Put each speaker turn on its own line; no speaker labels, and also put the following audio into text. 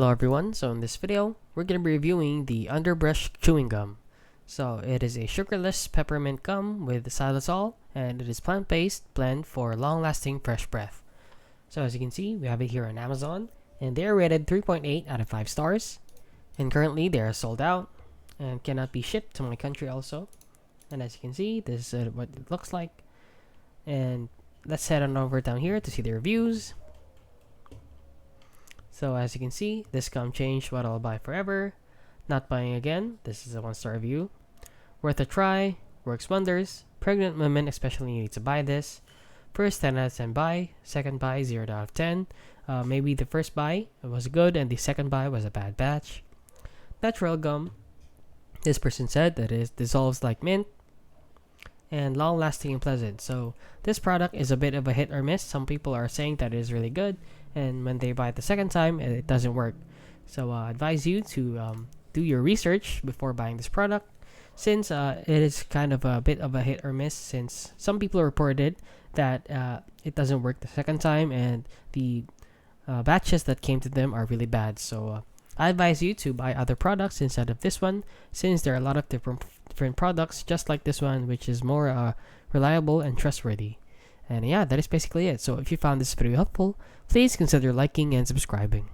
Hello everyone, so in this video, we're going to be reviewing the Underbrush Chewing Gum. So it is a sugarless peppermint gum with xylitol, and it is plant-based blend for long-lasting fresh breath. So as you can see, we have it here on Amazon, and they are rated 3.8 out of 5 stars. And currently they are sold out, and cannot be shipped to my country also. And as you can see, this is what it looks like. And let's head on over down here to see the reviews. So as you can see, this gum changed what I'll buy forever. Not buying again. This is a 1-star review. Worth a try. Works wonders. Pregnant women especially need to buy this. First 10 out of 10 buy. Second buy 0 out of 10. Maybe the first buy was good and the second buy was a bad batch. Natural gum. This person said that it dissolves like mint. And long lasting and pleasant. So this product is a bit of a hit or miss. Some people are saying that it is really good, and when they buy it the second time it doesn't work. So I advise you to do your research before buying this product, since it is kind of a bit of a hit or miss, since some people reported that it doesn't work the second time and the batches that came to them are really bad. So I advise you to buy other products instead of this one, since there are a lot of different products just like this one, which is more reliable and trustworthy. And yeah, that is basically it. So if you found this video helpful, please consider liking and subscribing.